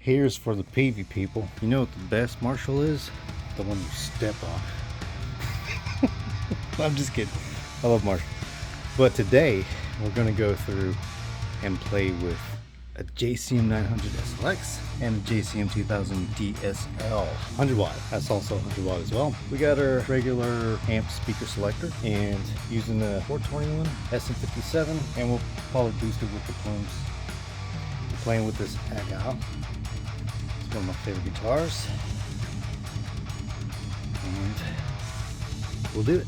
Here's for the PV people. You know what the best Marshall is? The one you step on. I'm just kidding. I love Marshall. But today we're going to go through and play with a JCM900 SLX and a JCM2000 DSL 100 watt. That's also 100 watt as well. We got our regular amp speaker selector and using the 421 SM57, and we'll probably boost it with the Plumes. We're playing with this Agile. It's one of my favorite guitars. And we'll do it.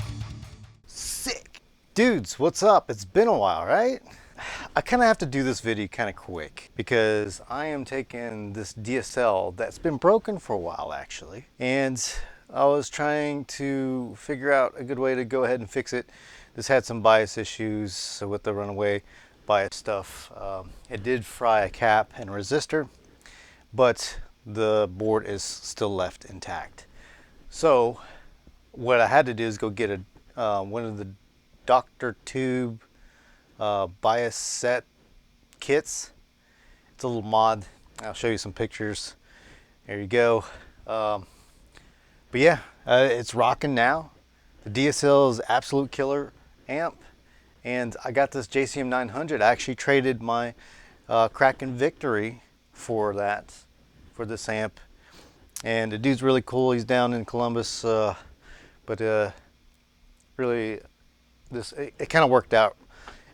Sick! Dudes, what's up? It's been a while, right? I kind of have to do this video kind of quick because I am taking this DSL that's been broken for a while actually, and I was trying to figure out a good way to go ahead and fix it. This had some bias issues with the runaway bias stuff. It did fry a cap and a resistor, but the board is still left intact. So what I had to do is go get one of the Dr. Tube bias set kits. It's a little mod. I'll show you some pictures. There you go. But yeah, it's rocking now. The DSL is absolute killer amp, and I got this JCM900. I actually traded my Kraken Victory for this amp, and the dude's really cool. He's down in Columbus, but really it kind of worked out.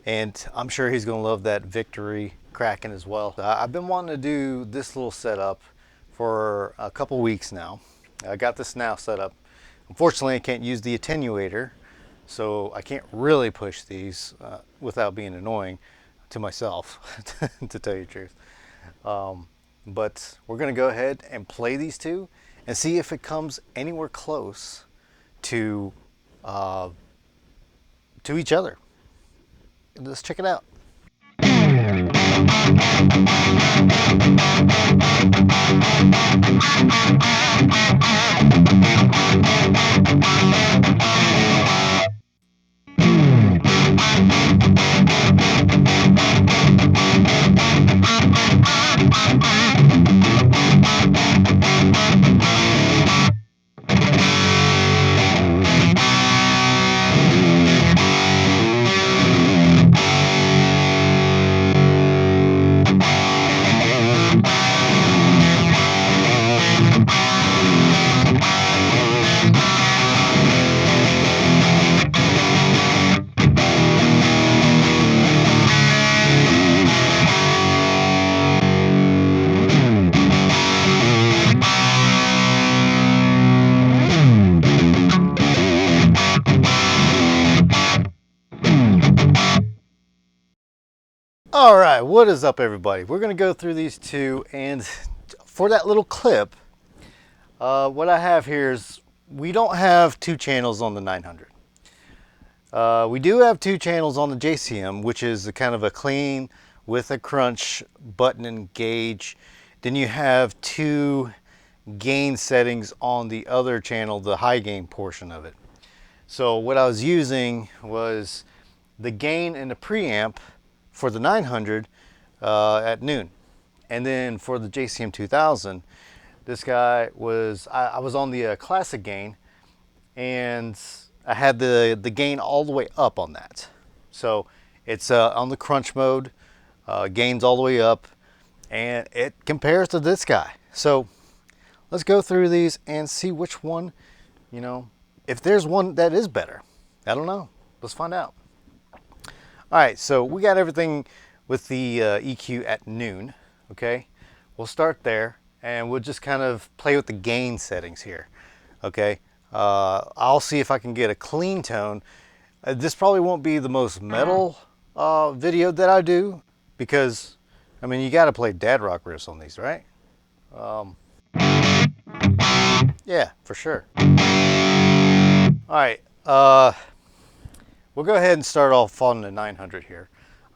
And I'm sure he's going to love that Victory Kraken as well. I've been wanting to do this little setup for a couple weeks now. I got this now set up. Unfortunately, I can't use the attenuator, so I can't really push these without being annoying to myself, to tell you the truth. But we're going to go ahead and play these two and see if it comes anywhere close to each other. Let's check it out. All right, what is up everybody? We're gonna go through these two, and for that little clip, what I have here is we don't have two channels on the 900. We do have two channels on the JCM, which is a kind of a clean with a crunch button and gauge. Then you have two gain settings on the other channel, the high gain portion of it. So what I was using was the gain and the preamp for the 900 at noon, and then for the JCM2000, this guy was I was on the classic gain, and I had the gain all the way up on that. So it's on the crunch mode, gains all the way up, and it compares to this guy. So let's go through these and see which one, you know, if there's one that is better. I don't know. Let's find out. All right, so we got everything with the EQ at noon, okay? We'll start there, and we'll just kind of play with the gain settings here, okay? I'll see if I can get a clean tone. This probably won't be the most metal video that I do, because, I mean, you gotta play dad rock riffs on these, right? Yeah, for sure. All right, we'll go ahead and start off on the 900 here.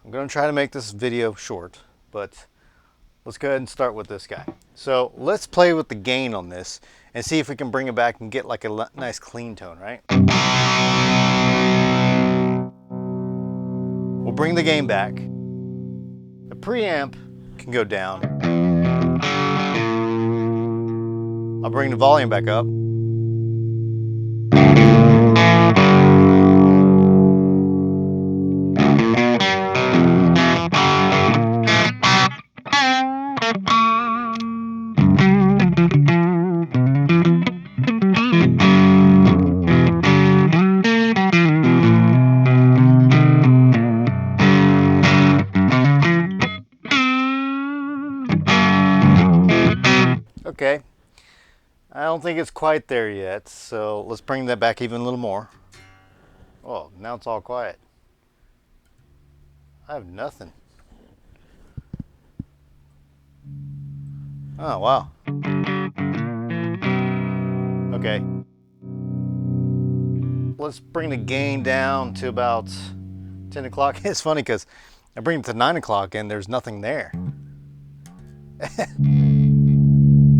I'm going to try to make this video short, but let's go ahead and start with this guy. So let's play with the gain on this and see if we can bring it back and get like a nice clean tone, right? We'll bring the gain back. The preamp can go down. bring the volume back up. Okay, I don't think it's quite there yet, so let's bring that back even a little more. Oh, now it's all quiet. I have nothing. Oh, wow. Okay. Let's bring the gain down to about 10 o'clock. It's funny because I bring it to 9 o'clock and there's nothing there.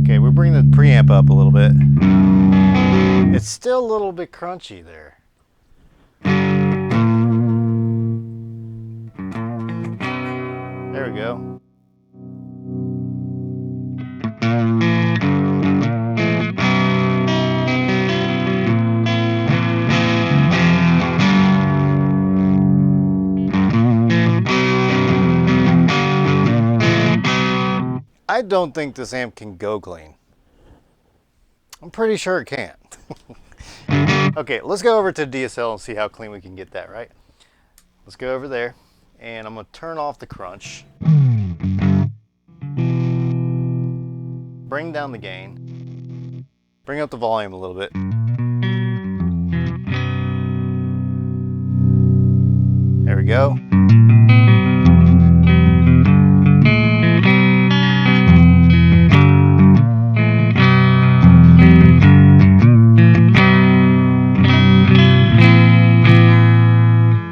Okay, we're bringing the preamp up a little bit. It's still a little bit crunchy there. There we go. I don't think this amp can go clean. I'm pretty sure it can't. Okay, let's go over to DSL and see how clean we can get that, right? Let's go over there, and I'm gonna turn off the crunch. Bring down the gain. Bring up the volume a little bit. There we go.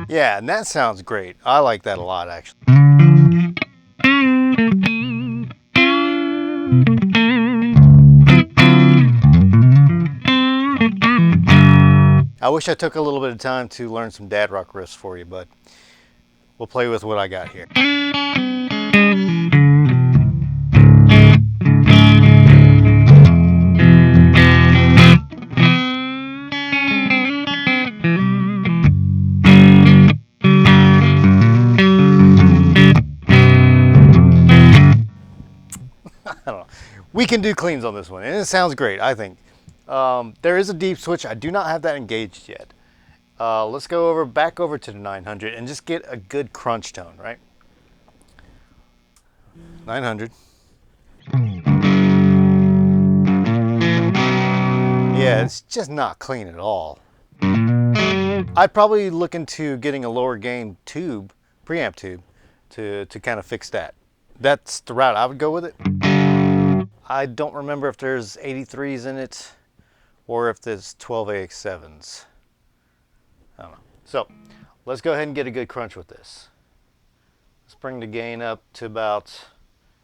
Yeah, and that sounds great. I like that a lot, actually. I wish I took a little bit of time to learn some dad rock riffs for you, but we'll play with what I got here. I don't know. We can do cleans on this one, and it sounds great, I think. There is a deep switch. I do not have that engaged yet. Let's go back over to the 900 and just get a good crunch tone, right? 900. Yeah, it's just not clean at all. I'd probably look into getting a lower gain tube, preamp tube, to kind of fix that. That's the route I would go with it. I don't remember if there's 83s in it or if there's 12AX7s. I don't know. So let's go ahead and get a good crunch with this. Let's bring the gain up to about,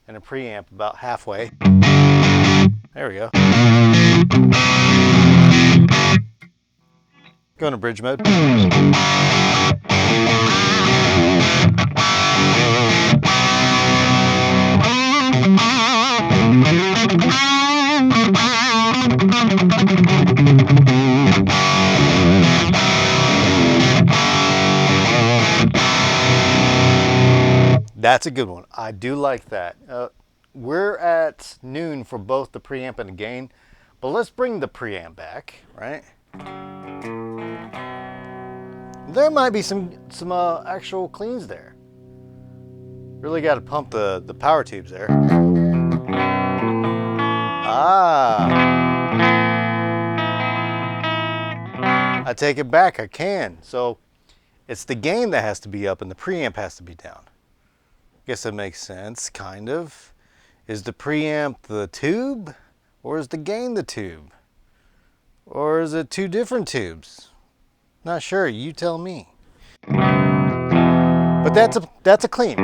and a preamp about halfway. There we go. Go into bridge mode. That's a good one. I do like that. We're at noon for both the preamp and the gain, but let's bring the preamp back, right? There might be some actual cleans there. Really got to pump the power tubes there. I take it back, I can. So it's the gain that has to be up and the preamp has to be down. Guess that makes sense, kind of. Is the preamp the tube, or is the gain the tube? Or is it two different tubes? Not sure, you tell me. But that's a clean.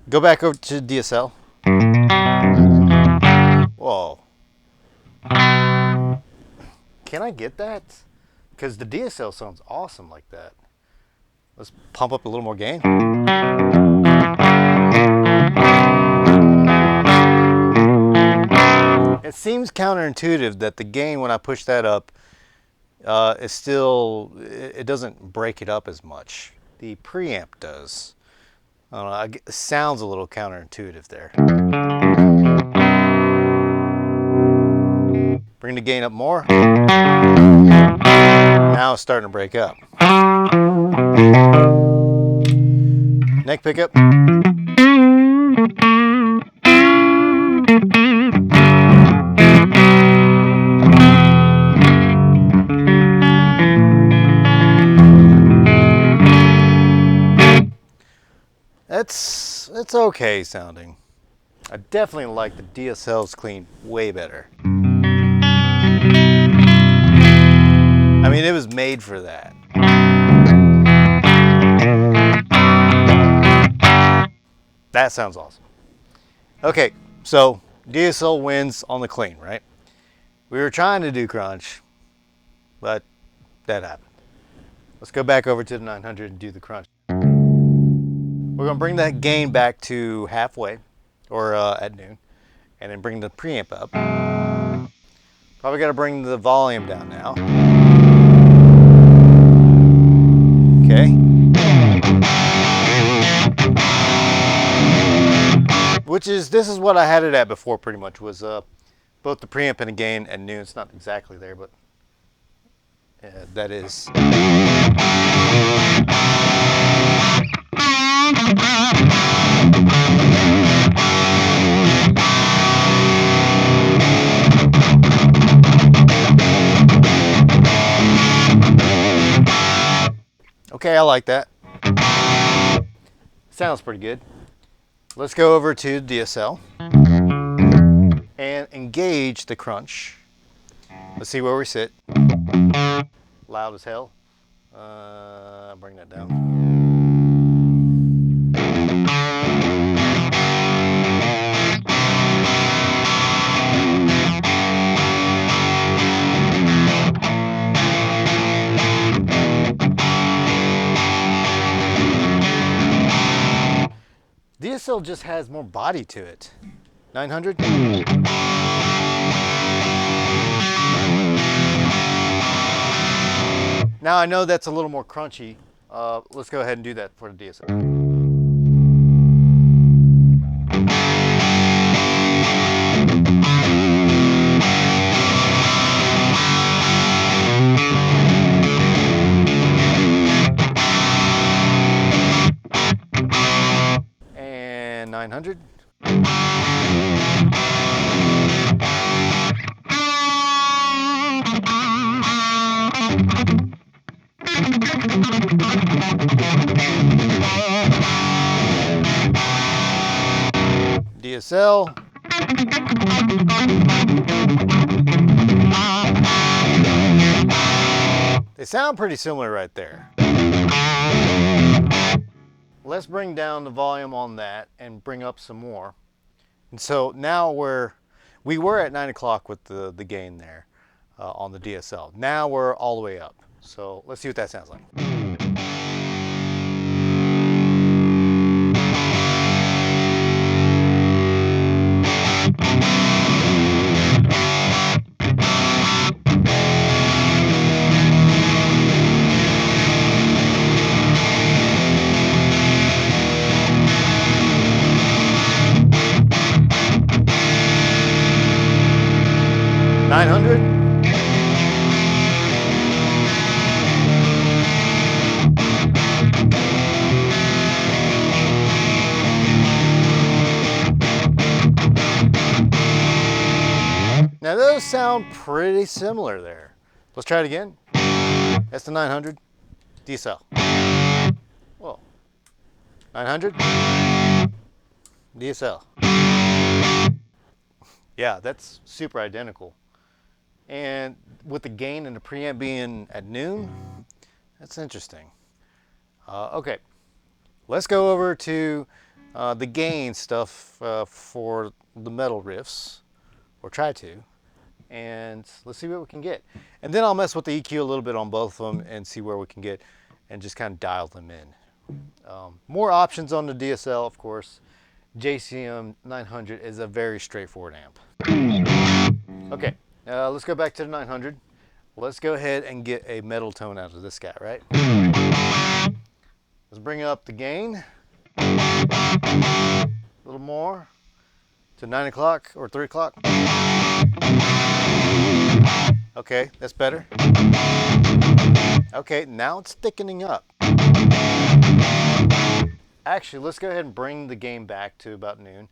Go back over to DSL. Whoa. Can I get that? Because the DSL sounds awesome like that. Let's pump up a little more gain. It seems counterintuitive that the gain, when I push that up, is still, it doesn't break it up as much. The preamp does. I don't know, it sounds a little counterintuitive there. Bring the gain up more. Now it's starting to break up. Neck pickup. It's okay sounding. I definitely like the DSL's clean way better. I mean, it was made for that. That sounds awesome. Okay, so DSL wins on the clean, right? We were trying to do crunch, but that happened. Let's go back over to the 900 and do the crunch. We're gonna bring that gain back to halfway, or at noon, and then bring the preamp up. Probably gotta bring the volume down now. Okay. This is what I had it at before pretty much, was both the preamp and the gain at noon. It's not exactly there, but that is. Okay, I like that. Sounds pretty good. Let's go over to DSL and engage the crunch. Let's see where we sit. Loud as hell. Bring that down. DSL just has more body to it. 900. Now I know that's a little more crunchy. Let's go ahead and do that for the DSL. And 900. DSL. They sound pretty similar right there. Let's bring down the volume on that and bring up some more. And so now we were at 9 o'clock with the gain there on the DSL. Now we're all the way up. So let's see what that sounds like. Now those sound pretty similar there. Let's try it again. That's the 900 DSL. Whoa. 900 DSL. Yeah, that's super identical. And with the gain and the preamp being at noon, that's interesting. Okay, let's go over to the gain stuff for the metal riffs, or try to, and let's see what we can get. And then I'll mess with the EQ a little bit on both of them and see where we can get, and just kind of dial them in. More options on the DSL, of course. JCM900 is a very straightforward amp. Okay, let's go back to the 900. Let's go ahead and get a metal tone out of this guy, right? Let's bring up the gain a little more to 9 o'clock or 3 o'clock. Okay, that's better. Okay, now it's thickening up. Actually, let's go ahead and bring the gain back to about noon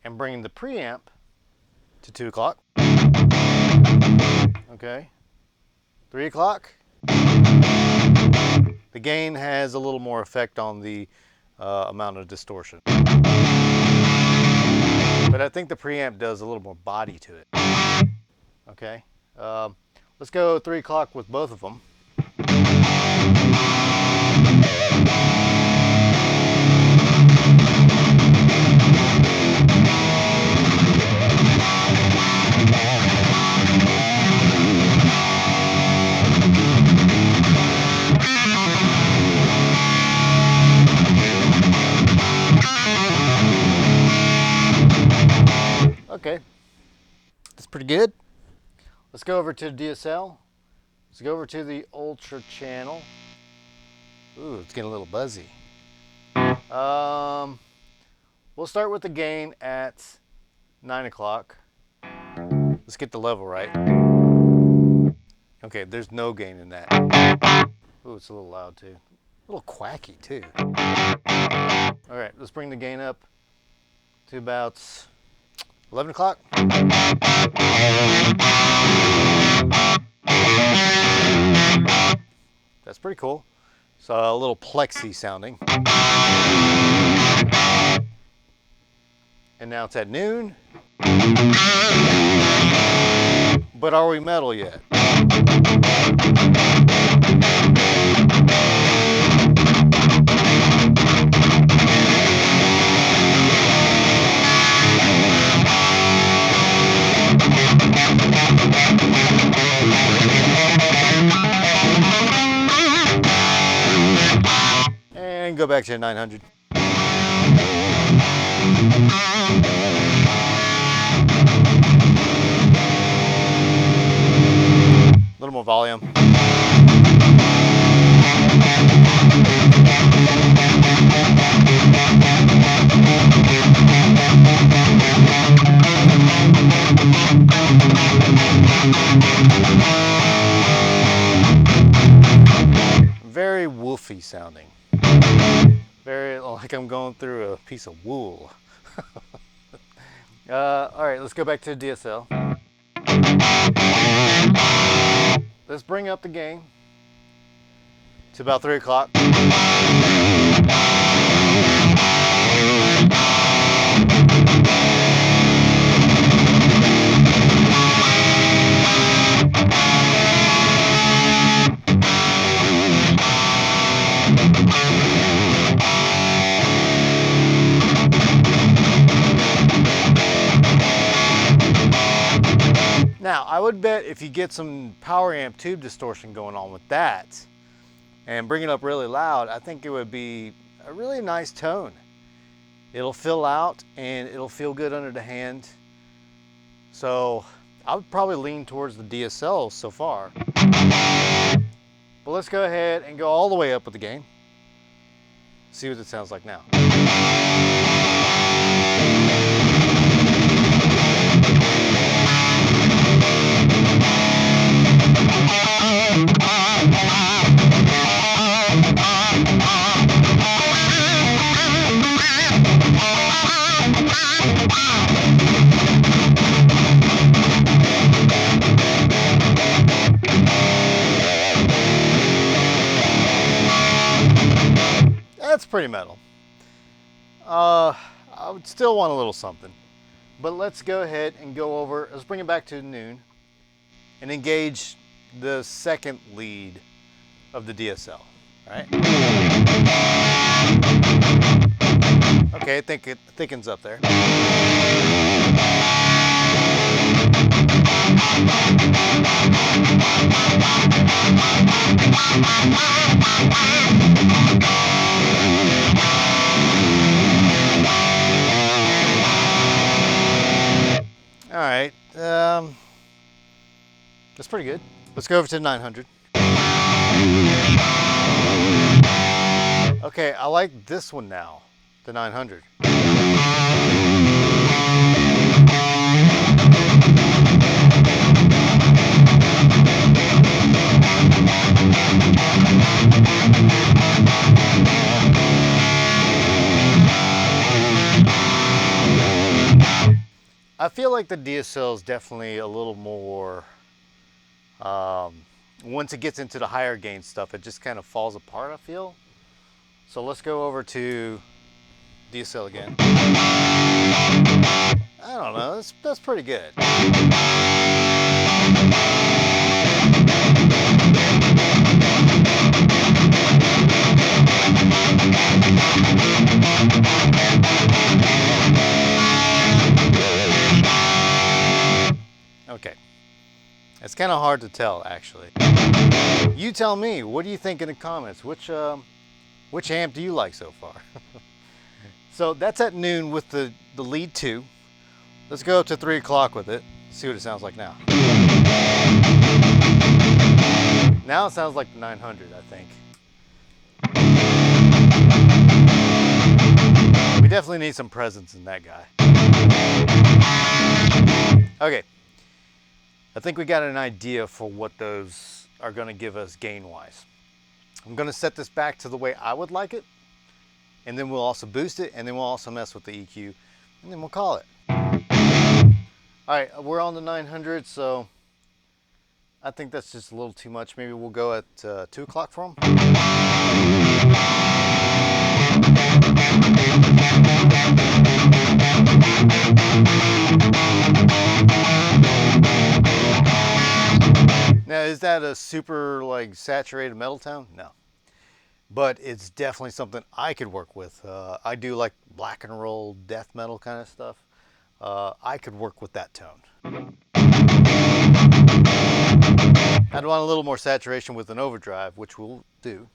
and bring the preamp to 2 o'clock. Okay, 3 o'clock. The gain has a little more effect on the amount of distortion. But I think the preamp does a little more body to it. Okay, let's go 3 o'clock with both of them. Okay, that's pretty good. Let's go over to the DSL. Let's go over to the Ultra channel. Ooh, it's getting a little buzzy. We'll start with the gain at 9 o'clock. Let's get the level right. Okay, there's no gain in that. Ooh, it's a little loud too. A little quacky too. All right, let's bring the gain up to about 11 o'clock. That's pretty cool. So a little plexi sounding. And now it's at noon. But are we metal yet? And go back to 900. A little more volume. Very woofy sounding. Very like I'm going through a piece of wool. All right, let's go back to the DSL. Let's bring up the gain to about 3 o'clock. Now, I would bet if you get some power amp tube distortion going on with that and bring it up really loud, I think it would be a really nice tone. It'll fill out and it'll feel good under the hand. So I would probably lean towards the DSL so far. But let's go ahead and go all the way up with the gain. See what it sounds like now. That's pretty metal. I would still want a little something, but let's go ahead and go over, let's bring it back to noon and engage the second lead of the DSL, all right? Okay, I think it thickens up there. All right, that's pretty good. Let's go over to 900. Okay, I like this one now, the 900. I feel like the DSL is definitely a little more, once it gets into the higher gain stuff, it just kind of falls apart, I feel. So let's go over to DSL again. I don't know, that's pretty good. Okay, it's kind of hard to tell, actually. You tell me, what do you think in the comments? Which amp do you like so far? So that's at noon with the lead 2. Let's go up to 3 o'clock with it. See what it sounds like now. Now it sounds like the 900, I think. We definitely need some presence in that guy. Okay. I think we got an idea for what those are going to give us gain-wise. I'm going to set this back to the way I would like it, and then we'll also boost it, and then we'll also mess with the EQ, and then we'll call it. All right, we're on the 900, so I think that's just a little too much. Maybe we'll go at 2 o'clock for them. Now, is that a super like saturated metal tone? No, but it's definitely something I could work with. I do like black and roll death metal kind of stuff. I could work with that tone. I'd want a little more saturation with an overdrive, which we'll do.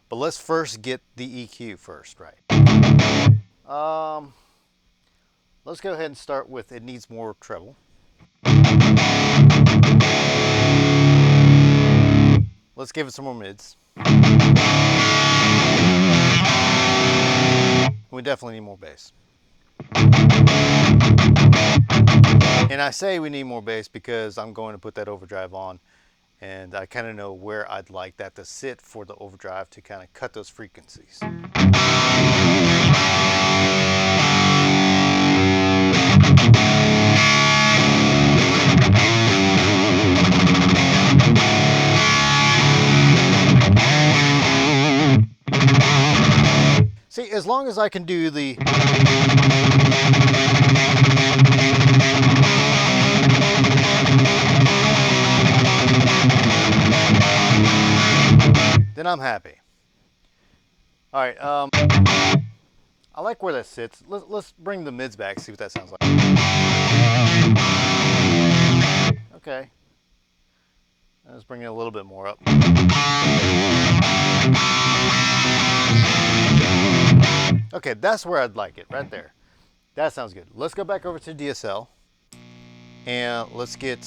But let's first get the EQ first, right? Let's go ahead and start with it needs more treble. Let's give it some more mids. We definitely need more bass. And I say we need more bass because I'm going to put that overdrive on, and I kind of know where I'd like that to sit for the overdrive to kind of cut those frequencies. See, as long as I can do the then I'm happy. All right, I like where that sits. Let's bring the mids back, see what that sounds like. Okay. Let's bring it a little bit more up. Okay, that's where I'd like it, right there. That sounds good. Let's go back over to DSL and let's get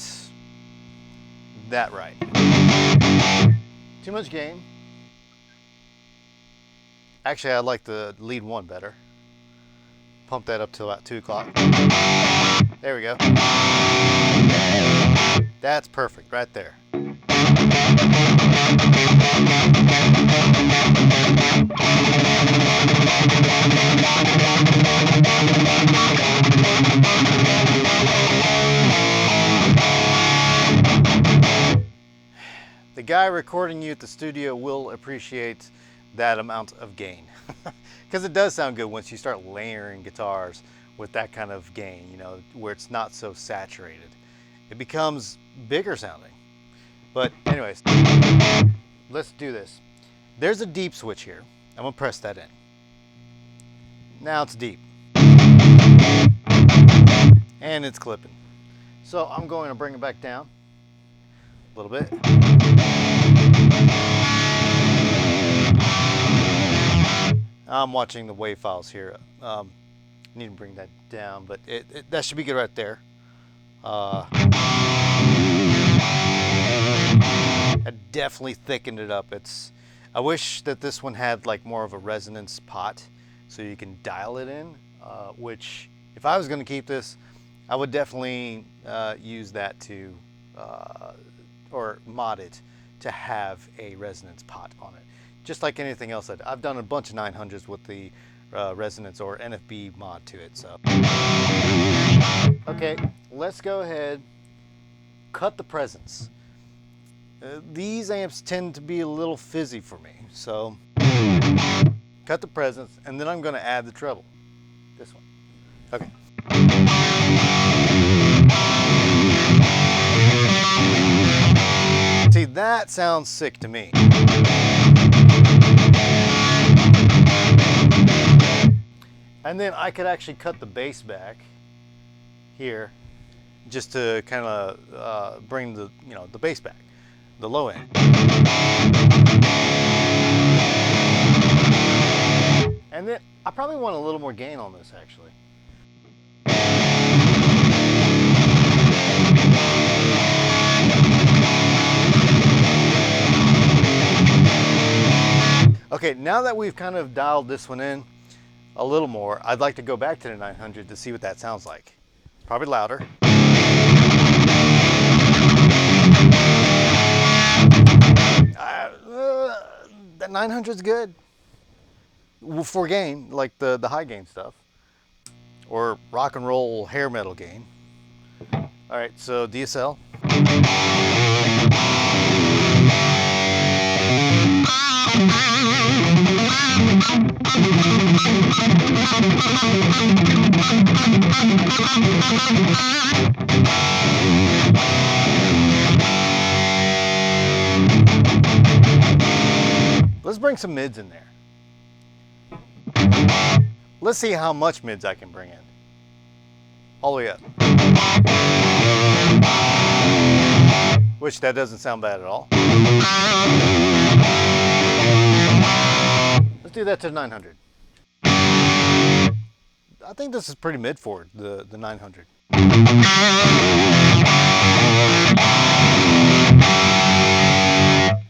that right. Too much gain. Actually, I like the lead 1 better. Pump that up to about 2 o'clock. There we go. That's perfect right there. The guy recording you at the studio will appreciate that amount of gain because it does sound good once you start layering guitars with that kind of gain, you know, where it's not so saturated. It becomes bigger sounding. But anyways, let's do this. There's a deep switch here. I'm gonna press that in. Now it's deep. And it's clipping. So I'm going to bring it back down a little bit. I'm watching the wave files here. Need to bring that down, but that should be good right there. I definitely thickened it up. I wish that this one had like more of a resonance pot so you can dial it in, which if I was going to keep this, I would definitely use that to, or mod it to have a resonance pot on it. Just like anything else, I've done a bunch of 900s with the resonance or NFB mod to it. So, okay, let's go ahead, cut the presence. These amps tend to be a little fizzy for me, so cut the presence, and then I'm going to add the treble. This one. Okay. See, that sounds sick to me. And then I could actually cut the bass back here just to kind of bring the, the bass back, the low end. And then I probably want a little more gain on this actually. Okay, now that we've kind of dialed this one in a little more, I'd like to go back to the 900 to see what that sounds like. Probably louder. That 900's good for gain, like the high gain stuff, or rock and roll hair metal gain. All right, so DSL. Let's bring some mids in there. Let's see how much mids I can bring in. All the way up. Which that doesn't sound bad at all. Let's do that to 900. I think this is pretty mid for the 900.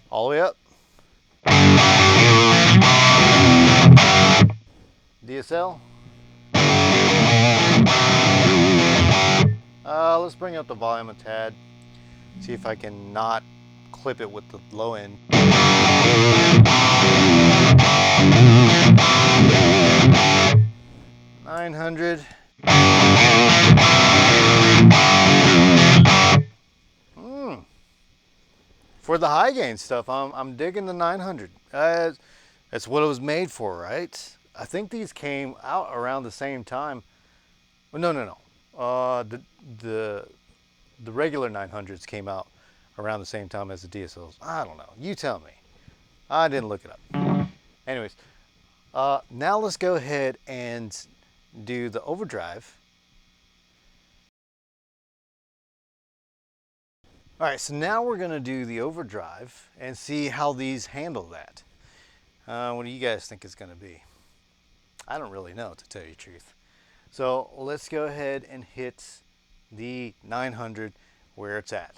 All the way up. DSL. Let's bring up the volume a tad. See if I can not clip it with the low end. 900. For the high gain stuff, I'm digging the 900. That's what it was made for, right? I think these came out around the same time. Well, no. The regular 900s came out around the same time as the DSLs. I don't know. You tell me. I didn't look it up. Anyways, now let's go ahead and do the overdrive. All right, so now we're going to do the overdrive and see how these handle that. What do you guys think it's going to be? I don't really know, to tell you the truth. So let's go ahead and hit the 900 where it's at.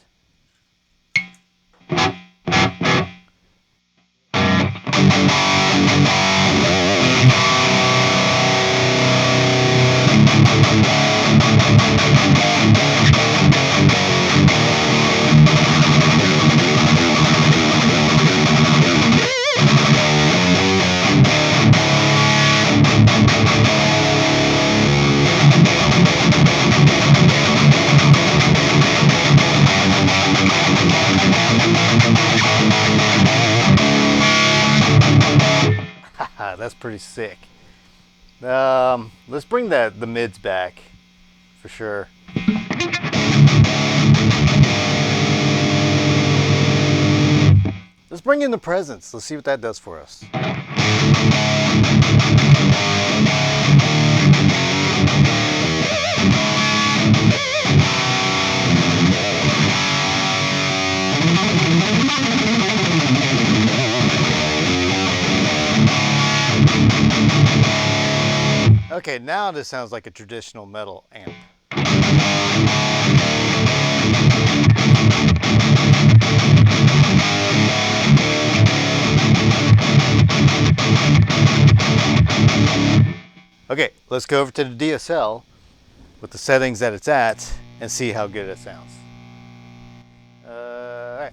That's pretty sick. Let's bring the mids back for sure. Let's bring in the presence. Let's see what that does for us. Okay, now this sounds like a traditional metal amp. Okay, let's go over to the DSL with the settings that it's at and see how good it sounds. All right.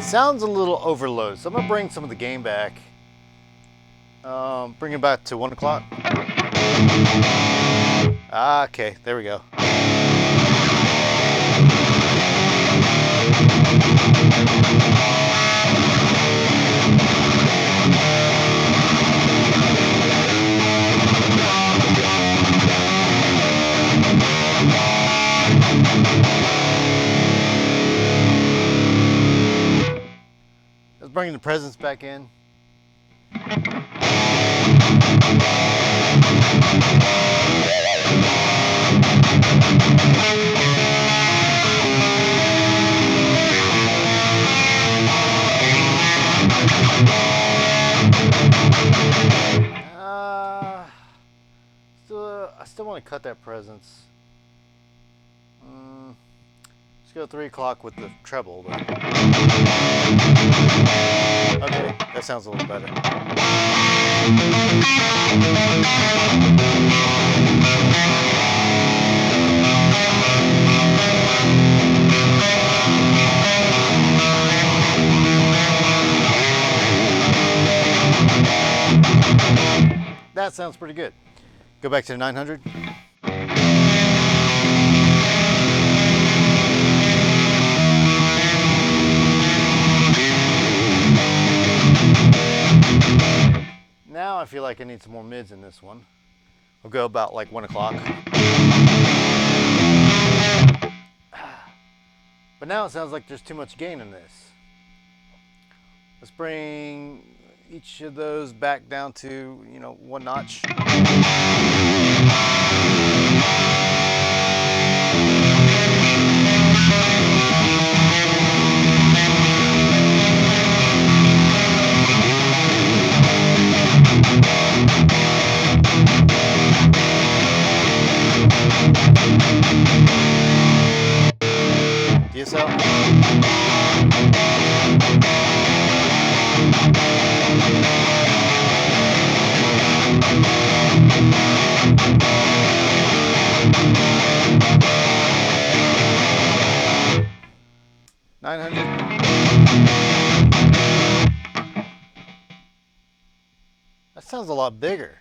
Sounds a little overloaded, so I'm gonna bring some of the gain back. Bring it back to 1 o'clock. Okay, there we go. Let's bring the presence back in. I still want to cut that presence. Let's go 3 o'clock with the treble. Though. Okay, that sounds a little better. That sounds pretty good. Go back to the 900. Now I feel like I need some more mids in this one. We'll go about like 1 o'clock. But now it sounds like there's too much gain in this. Let's bring each of those back down to, 1 notch. DSL. That sounds a lot bigger.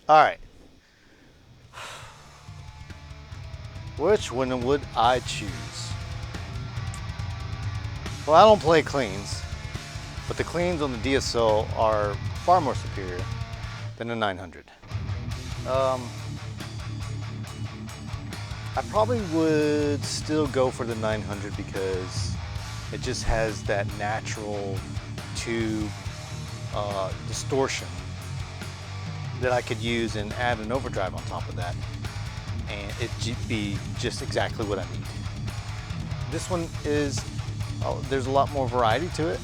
All right. Which one would I choose? Well, I don't play cleans, but the cleans on the DSL are far more superior than the 900. I probably would still go for the 900 because it just has that natural tube distortion that I could use and add an overdrive on top of that, and it'd be just exactly what I need. This one is, there's a lot more variety to it,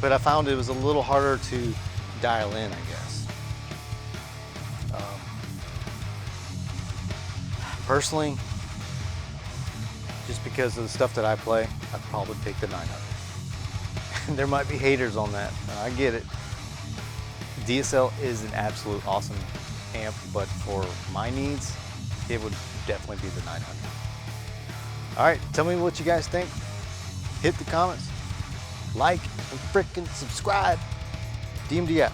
but I found it was a little harder to dial in, I guess. Personally, just because of the stuff that I play, I'd probably pick the 900. There might be haters on that, I get it. DSL is an absolute awesome amp, but for my needs, it would definitely be the 900. All right, tell me what you guys think. Hit the comments, like, and frickin' subscribe. DMD out.